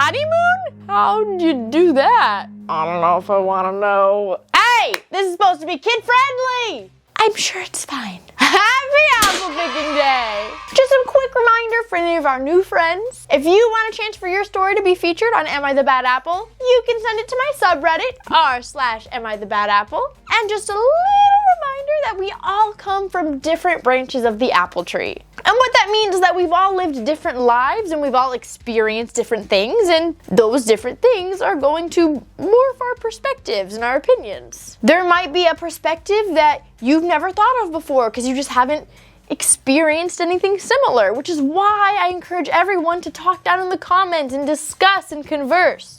honeymoon? How'd you do that? I don't know if I want to know. Hey, this is supposed to be kid-friendly. I'm sure it's fine. Happy apple picking day! Just a quick reminder for any of our new friends. If you want a chance for your story to be featured on Am I the Bad Apple, you can send it to my subreddit, r/Am I the Bad Apple. And just a little reminder that we all come from different branches of the apple tree. And what that means is that we've all lived different lives and we've all experienced different things, and those different things are going to morph our perspectives and our opinions. There might be a perspective that you've never thought of before because you just haven't experienced anything similar, which is why I encourage everyone to talk down in the comments and discuss and converse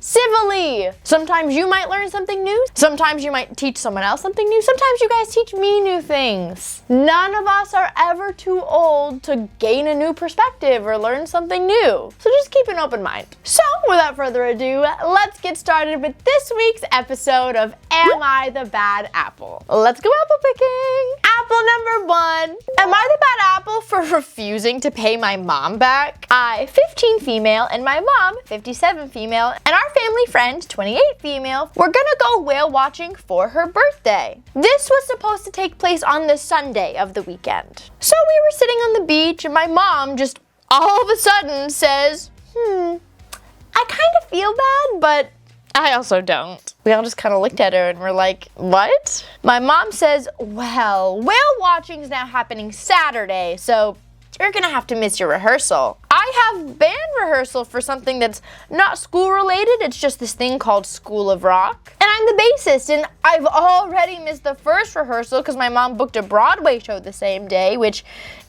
civilly. Sometimes you might learn something new. Sometimes you might teach someone else something new. Sometimes you guys teach me new things. None of us are ever too old to gain a new perspective or learn something new. So just keep an open mind. So without further ado, let's get started with this week's episode of Am I the Bad Apple? Let's go apple picking. Apple number 1. Am I the bad apple for refusing to pay my mom back? I, 15 female, and my mom, 57 female, and our family friend, 28 female, we're gonna go whale watching for her birthday. This was supposed to take place on the Sunday of the weekend. So we were sitting on the beach and my mom just all of a sudden says, I kind of feel bad, but I also don't. We all just kind of looked at her and we're like, what? My mom says, well, whale watching's now happening Saturday, so you're gonna have to miss your rehearsal. I have band rehearsal for something that's not school related. It's just this thing called School of Rock. And I'm the bassist, and I've already missed the first rehearsal because my mom booked a Broadway show the same day, which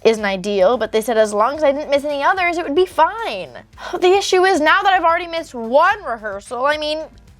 isn't ideal, but they said as long as I didn't miss any others, it would be fine. The issue is now that I've already missed one rehearsal,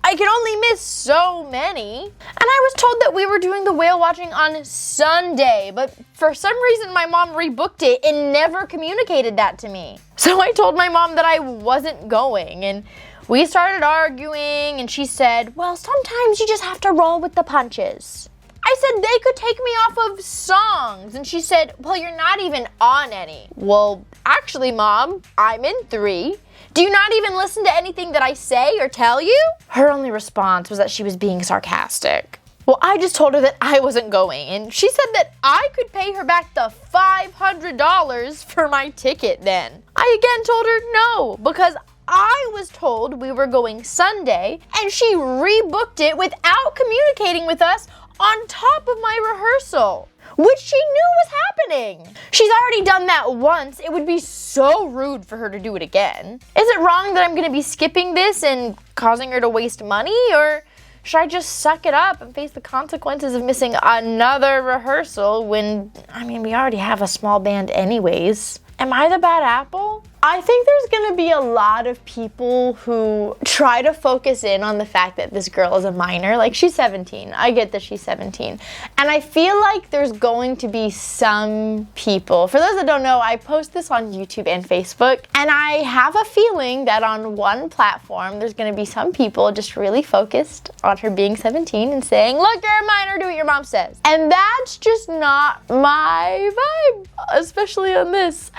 I can only miss so many. And I was told that we were doing the whale watching on Sunday, but for some reason my mom rebooked it and never communicated that to me. So I told my mom that I wasn't going, and we started arguing, and she said, well, sometimes you just have to roll with the punches. I said they could take me off of songs, and she said, well, you're not even on any. Well, actually, Mom, I'm in 3. Do you not even listen to anything that I say or tell you? Her only response was that she was being sarcastic. Well, I just told her that I wasn't going, and she said that I could pay her back the $500 for my ticket then. I again told her no, because I was told we were going Sunday, and she rebooked it without communicating with us on top of my rehearsal, which she knew was happening. She's already done that once. It would be so rude for her to do it again. Is it wrong that I'm gonna be skipping this and causing her to waste money, or should I just suck it up and face the consequences of missing another rehearsal when, we already have a small band anyways? Am I the bad apple? I think there's gonna be a lot of people who try to focus in on the fact that this girl is a minor. Like, she's 17. I get that she's 17. And I feel like there's going to be some people, for those that don't know, I post this on YouTube and Facebook, and I have a feeling that on one platform, there's gonna be some people just really focused on her being 17 and saying, look, you're a minor, do what your mom says. And that's just not my vibe, especially on this.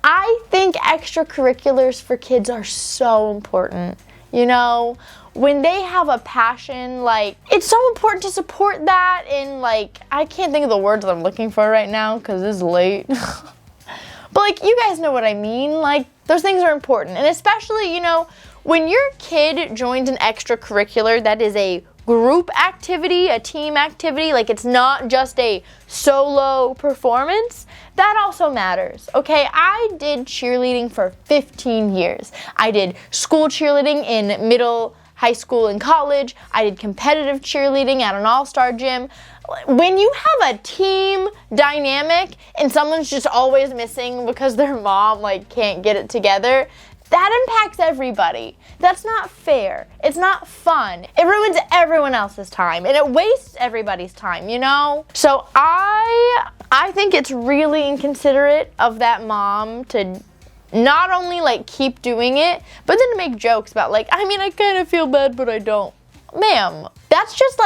I think extracurriculars for kids are so important. When they have a passion, it's so important to support that, and I can't think of the words that I'm looking for right now because it's late. But you guys know what I mean. Those things are important. And especially, when your kid joins an extracurricular that is a group activity, a team activity, it's not just a solo performance, that also matters, okay? I did cheerleading for 15 years. I did school cheerleading in middle, high school, and college. I did competitive cheerleading at an all-star gym. When you have a team dynamic and someone's just always missing because their mom can't get it together, that impacts everybody. That's not fair. It's not fun. It ruins everyone else's time, and it wastes everybody's time, So I think it's really inconsiderate of that mom to not only keep doing it, but then to make jokes about I kind of feel bad, but I don't. Ma'am, that's just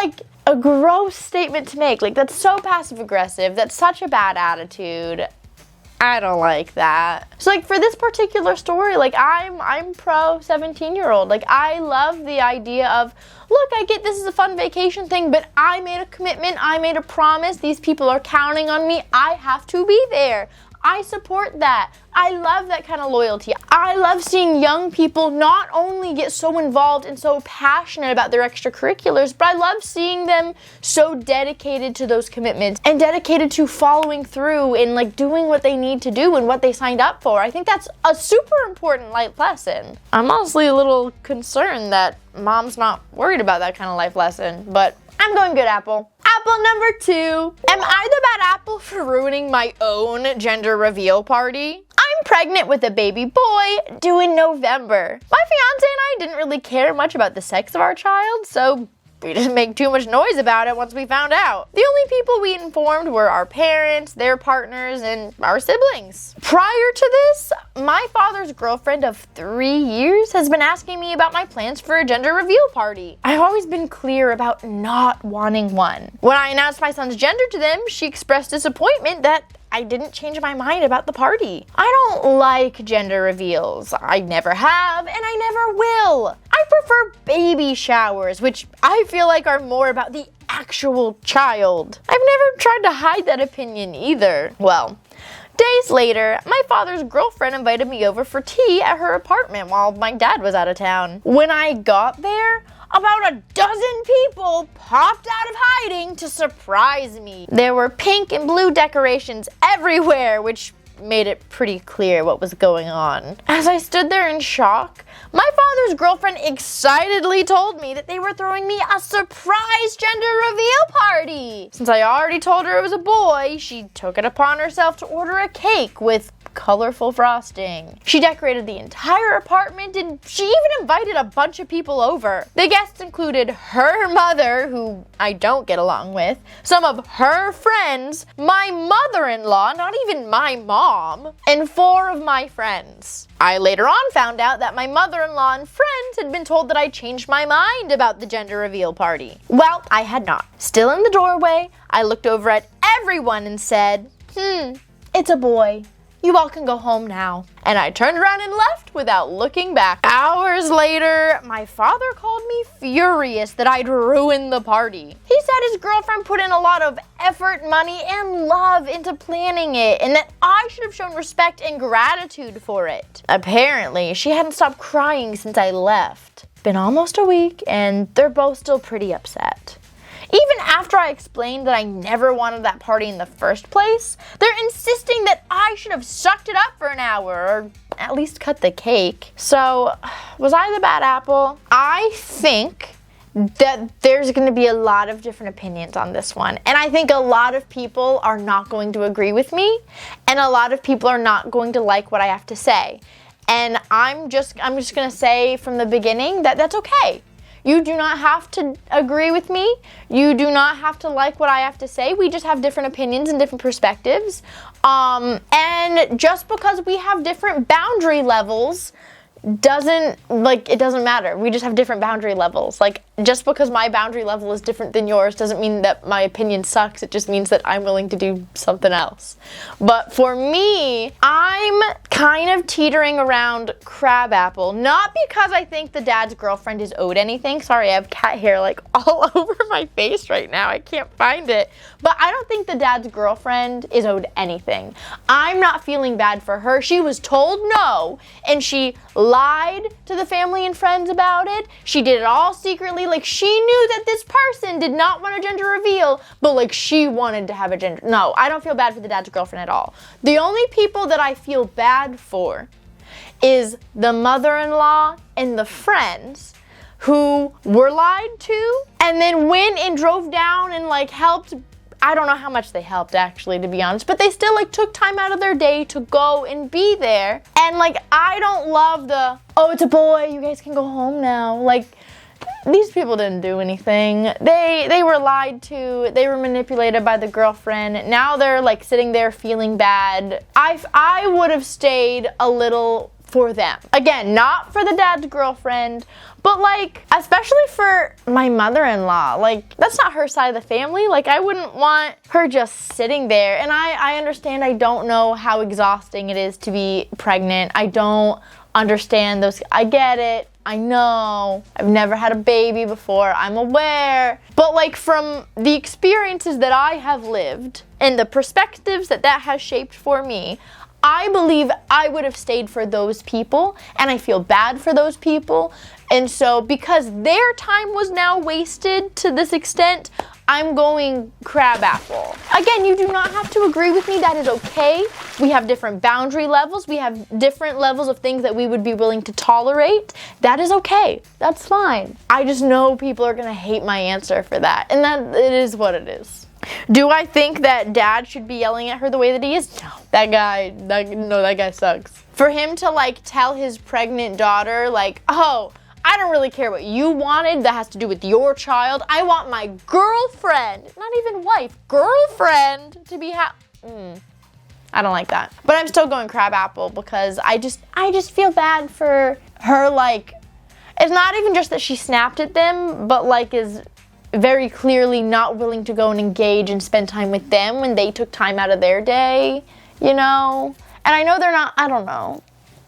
a gross statement to make. That's so passive aggressive. That's such a bad attitude. I don't like that. So like for this particular story, like I'm pro 17-year-old. Like I love the idea of, look, I get this is a fun vacation thing, but I made a commitment, I made a promise, these people are counting on me, I have to be there. I support that. I love that kind of loyalty. I love seeing young people not only get so involved and so passionate about their extracurriculars, but I love seeing them so dedicated to those commitments and dedicated to following through and like doing what they need to do and what they signed up for. I think that's a super important life lesson. I'm honestly a little concerned that Mom's not worried about that kind of life lesson, but I'm going good, Apple. Apple number 2. Am I the bad apple for ruining my own gender reveal party? I'm pregnant with a baby boy due in November. My fiance and I didn't really care much about the sex of our child, so we didn't make too much noise about it once we found out. The only people we informed were our parents, their partners, and our siblings. Prior to this, my father's girlfriend of 3 years has been asking me about my plans for a gender reveal party. I've always been clear about not wanting one. When I announced my son's gender to them, she expressed disappointment that I didn't change my mind about the party. I don't like gender reveals. I never have, and I never will. I prefer baby showers, which I feel like are more about the actual child. I've never tried to hide that opinion either. Well, days later, my father's girlfriend invited me over for tea at her apartment while my dad was out of town. When I got there, about a dozen people popped out of hiding to surprise me. There were pink and blue decorations everywhere, which made it pretty clear what was going on. As I stood there in shock, my father's girlfriend excitedly told me that they were throwing me a surprise gender reveal party. Since I already told her it was a boy, she took it upon herself to order a cake with colorful frosting. She decorated the entire apartment and she even invited a bunch of people over. The guests included her mother, who I don't get along with, some of her friends, my mother-in-law, not even my mom, and 4 of my friends. I later on found out that my mother-in-law and friends had been told that I changed my mind about the gender reveal party. Well, I had not. Still in the doorway, I looked over at everyone and said, it's a boy. You all can go home now. And I turned around and left without looking back. Hours later, my father called me furious that I'd ruined the party. He said his girlfriend put in a lot of effort, money, and love into planning it, and that I should have shown respect and gratitude for it. Apparently, she hadn't stopped crying since I left. Been almost a week, and they're both still pretty upset. Even after I explained that I never wanted that party in the first place, they're insisting that I should have sucked it up for an hour, or at least cut the cake. So, was I the bad apple? I think that there's going to be a lot of different opinions on this one. And I think a lot of people are not going to agree with me, and a lot of people are not going to like what I have to say. And I'm just going to say from the beginning that that's okay. You do not have to agree with me. You do not have to like what I have to say. We just have different opinions and different perspectives. And just because we have different boundary levels it doesn't matter. We just have different boundary levels. Like, just because my boundary level is different than yours doesn't mean that my opinion sucks. It just means that I'm willing to do something else. But for me, I'm kind of teetering around crabapple. Not because I think the dad's girlfriend is owed anything. Sorry, I have cat hair like all over my face right now. I can't find it. But I don't think the dad's girlfriend is owed anything. I'm not feeling bad for her. She was told no, and she lied to the family and friends about it. She did it all secretly. Like, she knew that this person did not want a gender reveal, but like she wanted to have a gender. No, I don't feel bad for the dad's girlfriend at all. The only people that I feel bad for is the mother-in-law and the friends who were lied to and then went and drove down and like helped. I don't know how much they helped, actually, to be honest, but they still like took time out of their day to go and be there. And like, I don't love the, oh, it's a boy, you guys can go home now. Like, these people didn't do anything. They were lied to. They were manipulated by the girlfriend. Now they're like sitting there feeling bad. I would have stayed a little for them. Again, not for the dad's girlfriend, but like, especially for my mother-in-law. Like, that's not her side of the family. Like, I wouldn't want her just sitting there. And I understand, I don't know how exhausting it is to be pregnant. I don't understand those. I get it. I know. I've never had a baby before. I'm aware. But like, from the experiences that I have lived and the perspectives that has shaped for me, I believe I would have stayed for those people, and I feel bad for those people. And so because their time was now wasted to this extent, I'm going crabapple. Again, you do not have to agree with me. That is okay. We have different boundary levels. We have different levels of things that we would be willing to tolerate. That is okay. That's fine. I just know people are gonna hate my answer for that, and that it is what it is. Do I think that dad should be yelling at her the way that he is? No. That guy sucks. For him to like tell his pregnant daughter like, oh, I don't really care what you wanted. That has to do with your child. I want my girlfriend, not even wife, girlfriend to be I don't like that. But I'm still going crabapple because I just feel bad for her. Like, it's not even just that she snapped at them, but like is very clearly not willing to go and engage and spend time with them when they took time out of their day, you know? And I know they're not, I don't know.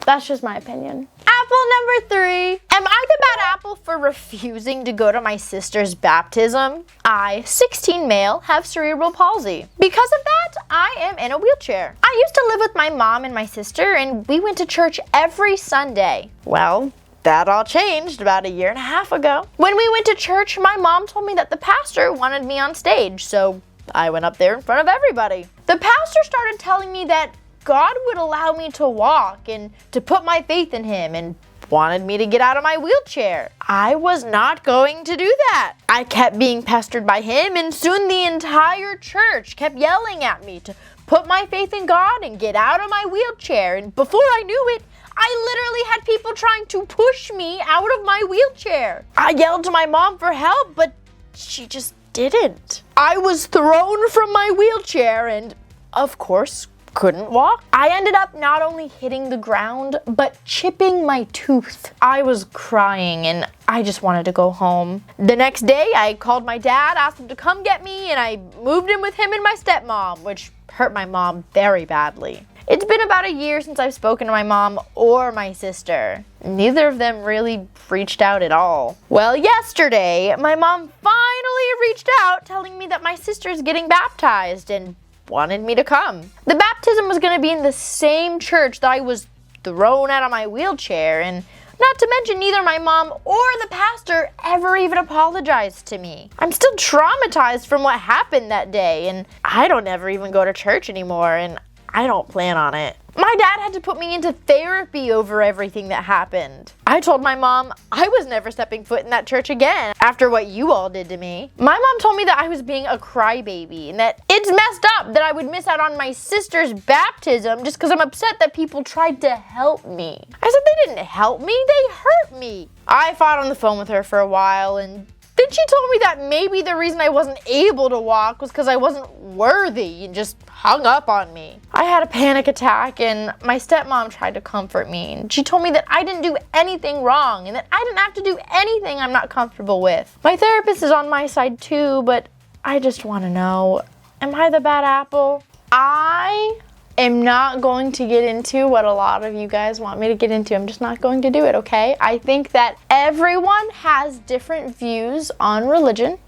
That's just my opinion. Apple number 3. Am I the bad apple for refusing to go to my sister's baptism? I, 16 male, have cerebral palsy. Because of that, I am in a wheelchair. I used to live with my mom and my sister, and we went to church every Sunday. Well, that all changed about 1.5 years ago. When we went to church, my mom told me that the pastor wanted me on stage, so I went up there in front of everybody. The pastor started telling me that God would allow me to walk and to put my faith in him and wanted me to get out of my wheelchair. I was not going to do that. I kept being pestered by him, and soon the entire church kept yelling at me to put my faith in God and get out of my wheelchair. And before I knew it, I literally had people trying to push me out of my wheelchair. I yelled to my mom for help, but she just didn't. I was thrown from my wheelchair and, of course, couldn't walk. I ended up not only hitting the ground, but chipping my tooth. I was crying and I just wanted to go home. The next day, I called my dad, asked him to come get me, and I moved in with him and my stepmom, which hurt my mom very badly. It's been about 1 year since I've spoken to my mom or my sister. Neither of them really reached out at all. Well, yesterday, my mom finally reached out telling me that my sister is getting baptized and wanted me to come. The baptism was going to be in the same church that I was thrown out of my wheelchair, and not to mention neither my mom or the pastor ever even apologized to me. I'm still traumatized from what happened that day, and I don't ever even go to church anymore, and I don't plan on it. My dad had to put me into therapy over everything that happened. I told my mom I was never stepping foot in that church again after what you all did to me. My mom told me that I was being a crybaby and that it's messed up that I would miss out on my sister's baptism just because I'm upset that people tried to help me. I said they didn't help me, they hurt me. I fought on the phone with her for a while, and then she told me that maybe the reason I wasn't able to walk was because I wasn't worthy, and just hung up on me. I had a panic attack, and my stepmom tried to comfort me, and she told me that I didn't do anything wrong and that I didn't have to do anything I'm not comfortable with. My therapist is on my side too, but I just want to know, am I the bad apple? I am not going to get into what a lot of you guys want me to get into. I'm just not going to do it, okay? I think that everyone has different views on religion,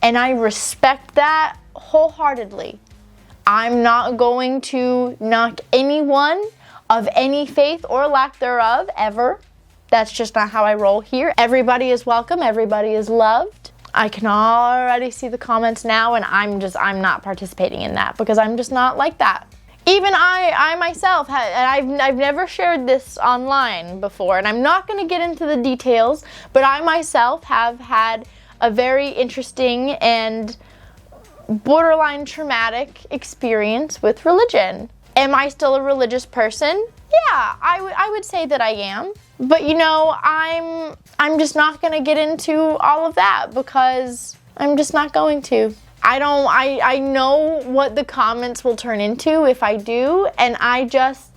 and I respect that wholeheartedly. I'm not going to knock anyone of any faith or lack thereof, ever. That's just not how I roll here. Everybody is welcome, everybody is loved. I can already see the comments now, and I'm not participating in that because I'm just not like that. Even I myself, I've never shared this online before, and I'm not going to get into the details, but I myself have had a very interesting and borderline traumatic experience with religion. Am I still a religious person? Yeah, I would say that I am. But you know, I'm just not going to get into all of that because I'm just not going to. I know what the comments will turn into if I do, and I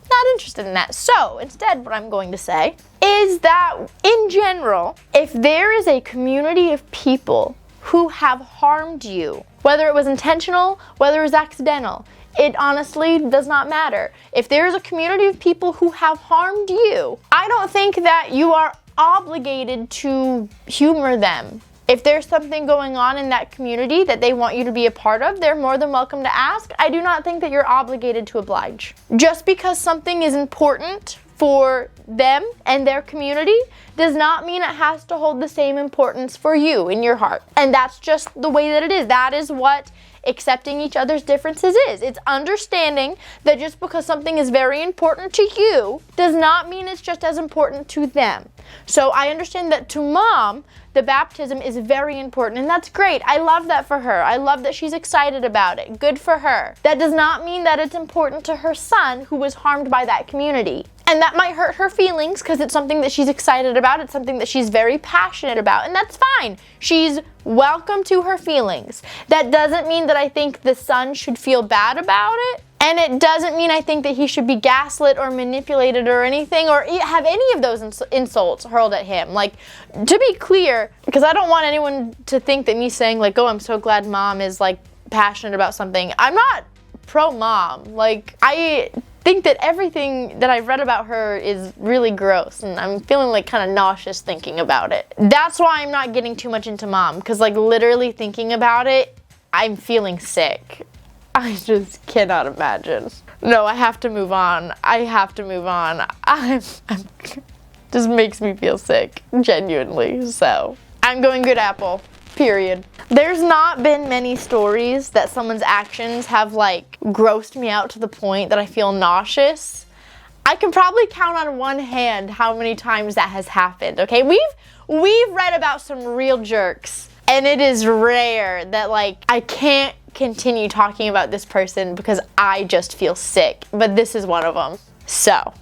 Not interested in that. So instead, what I'm going to say is that in general, if there is a community of people who have harmed you, whether it was intentional, whether it was accidental, it honestly does not matter. If there is a community of people who have harmed you, I don't think that you are obligated to humor them. If there's something going on in that community that they want you to be a part of, they're more than welcome to ask. I do not think that you're obligated to oblige. Just because something is important for them and their community does not mean it has to hold the same importance for you in your heart. And that's just the way that it is. That is what accepting each other's differences is. It's understanding that just because something is very important to you does not mean it's just as important to them. So I understand that to Mom, the baptism is very important, and that's great. I love that for her. I love that she's excited about it. Good for her. That does not mean that it's important to her son who was harmed by that community. And that might hurt her feelings because it's something that she's excited about. It's something that she's very passionate about, and that's fine. She's welcome to her feelings. That doesn't mean that I think the son should feel bad about it. And it doesn't mean I think that he should be gaslit or manipulated or anything, or have any of those insults hurled at him. Like, to be clear, because I don't want anyone to think that me saying like, oh, I'm so glad Mom is like passionate about something. I'm not pro-Mom. Like, I think that everything that I've read about her is really gross, and I'm feeling like kind of nauseous thinking about it. That's why I'm not getting too much into Mom, because like literally thinking about it, I'm feeling sick. I just cannot imagine. No, I have to move on. I have to move on. I'm just makes me feel sick, genuinely. So I'm going good apple, period. There's not been many stories that someone's actions have like grossed me out to the point that I feel nauseous. I can probably count on one hand how many times that has happened, okay? We've read about some real jerks, and it is rare that like I can't continue talking about this person because I just feel sick, but this is one of them. So,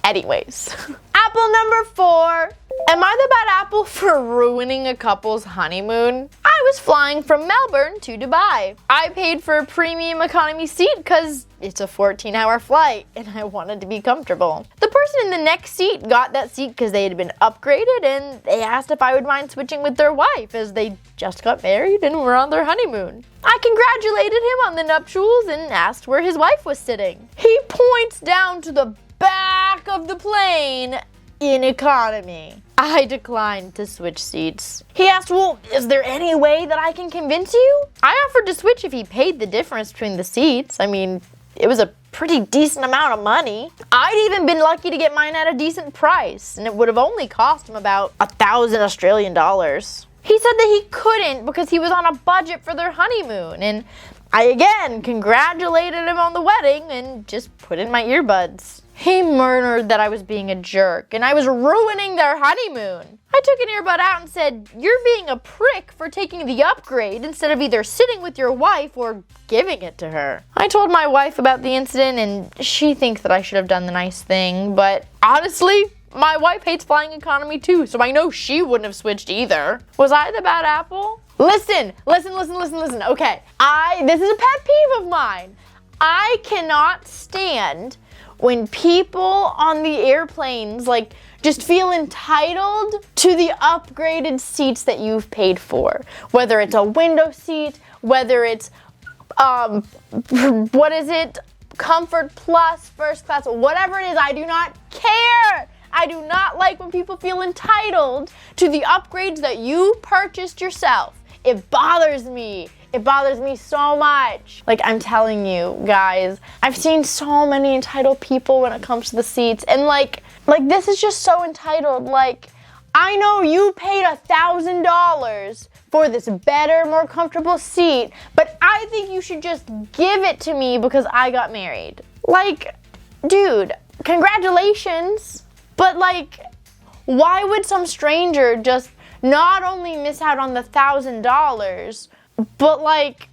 anyways. Apple number 4. Am I the bad apple for ruining a couple's honeymoon? I was flying from Melbourne to Dubai. I paid for a premium economy seat because it's a 14-hour flight and I wanted to be comfortable. The person in the next seat got that seat because they had been upgraded, and they asked if I would mind switching with their wife as they just got married and were on their honeymoon. I congratulated him on the nuptials and asked where his wife was sitting. He points down to the back of the plane in economy. I declined to switch seats. He asked, well, is there any way that I can convince you? I offered to switch if he paid the difference between the seats. I mean, it was a pretty decent amount of money. I'd even been lucky to get mine at a decent price, and it would have only cost him about 1,000 Australian dollars. He said that he couldn't because he was on a budget for their honeymoon, and I again congratulated him on the wedding and just put in my earbuds. He murmured that I was being a jerk and I was ruining their honeymoon. I took an earbud out and said, you're being a prick for taking the upgrade instead of either sitting with your wife or giving it to her. I told my wife about the incident and she thinks that I should have done the nice thing, but honestly, my wife hates flying economy too, so I know she wouldn't have switched either. Was I the bad apple? Listen. Okay, this is a pet peeve of mine. I cannot stand when people on the airplanes like just feel entitled to the upgraded seats that you've paid for. Whether it's a window seat, whether it's Comfort Plus, first class, whatever it is, I do not care. I do not like when people feel entitled to the upgrades that you purchased yourself. It bothers me. It bothers me so much. Like, I'm telling you guys, I've seen so many entitled people when it comes to the seats, and like this is just so entitled. Like, I know you paid $1,000 for this better, more comfortable seat, but I think you should just give it to me because I got married. Like, dude, congratulations, but like, why would some stranger just not only miss out on the $1,000, but like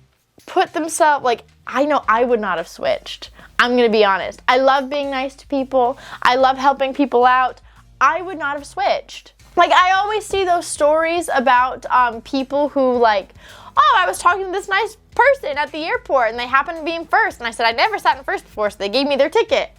put themselves, like, I know I would not have switched. I'm gonna be honest. I love being nice to people. I love helping people out. I would not have switched. Like, I always see those stories about people who like, oh, I was talking to this nice person at the airport and they happened to be in first. And I said, I never sat in first before, so they gave me their ticket.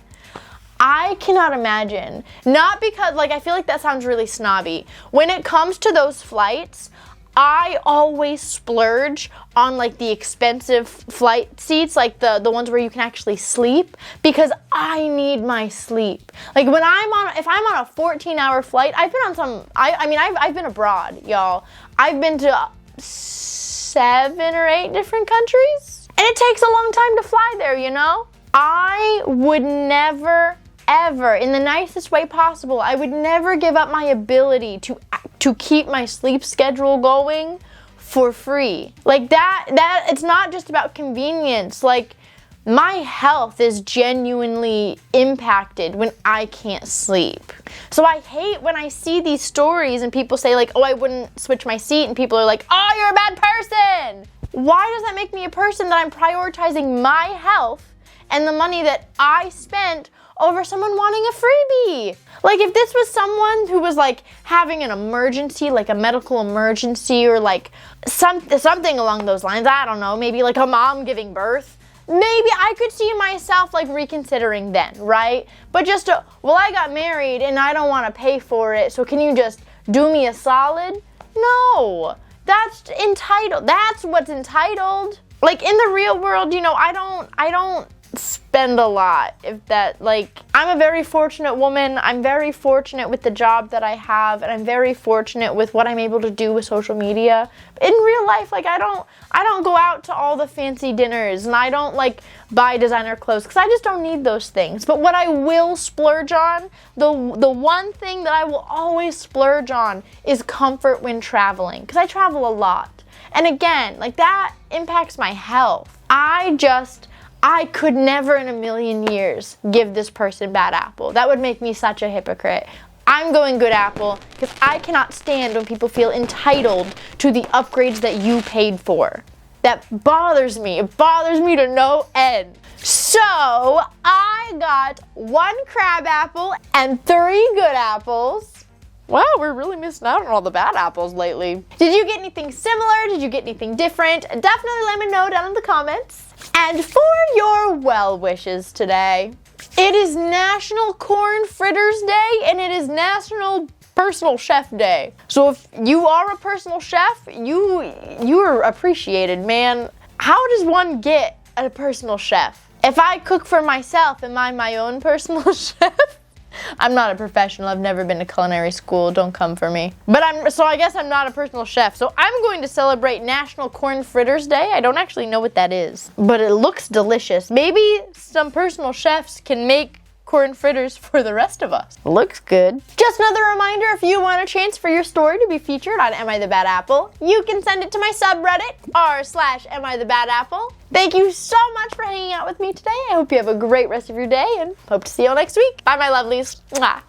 I cannot imagine. Not because, like, I feel like that sounds really snobby. When it comes to those flights, I always splurge on like the expensive flight seats, like the ones where you can actually sleep, because I need my sleep. Like when if I'm on a 14-hour flight, I've been on some, I've been abroad, y'all. I've been to 7 or 8 different countries, and it takes a long time to fly there, you know? I would never, ever, in the nicest way possible, I would never give up my ability to keep my sleep schedule going for free. Like that it's not just about convenience. Like my health is genuinely impacted when I can't sleep. So I hate when I see these stories and people say like, oh, I wouldn't switch my seat, and people are like, oh, you're a bad person. Why does that make me a person that I'm prioritizing my health and the money that I spent over someone wanting a freebie? Like if this was someone who was like having an emergency, like a medical emergency, or like something along those lines, I don't know, maybe like a mom giving birth, maybe I could see myself like reconsidering then, right? But just well, I got married and I don't want to pay for it, so can you just do me a solid? No, that's entitled. That's what's entitled. Like in the real world, you know, I don't spend a lot, if that, like, I'm a very fortunate woman. I'm very fortunate with the job that I have, and I'm very fortunate with what I'm able to do with social media. In real life, like, I don't go out to all the fancy dinners, and I don't like buy designer clothes, because I just don't need those things. But what I will splurge on, the one thing that I will always splurge on, is comfort when traveling, because I travel a lot. And again, like, that impacts my health. I could never in a million years give this person bad apple. That would make me such a hypocrite. I'm going good apple because I cannot stand when people feel entitled to the upgrades that you paid for. That bothers me. It bothers me to no end. So I got 1 crab apple and 3 good apples. Wow, we're really missing out on all the bad apples lately. Did you get anything similar? Did you get anything different? Definitely let me know down in the comments. And for your well wishes today, it is National Corn Fritters Day, and it is National Personal Chef Day. So if you are a personal chef, you are appreciated, man. How does one get a personal chef? If I cook for myself, am I my own personal chef? I'm not a professional. I've never been to culinary school. Don't come for me. But I guess I'm not a personal chef. So I'm going to celebrate National Corn Fritters Day. I don't actually know what that is, but it looks delicious. Maybe some personal chefs can make corn fritters for the rest of us. Looks good. Just another reminder, if you want a chance for your story to be featured on Am I the Bad Apple, you can send it to my subreddit, r/AmITheBadApple. Thank you so much for hanging out with me today. I hope you have a great rest of your day and hope to see you all next week. Bye, my lovelies. Mwah.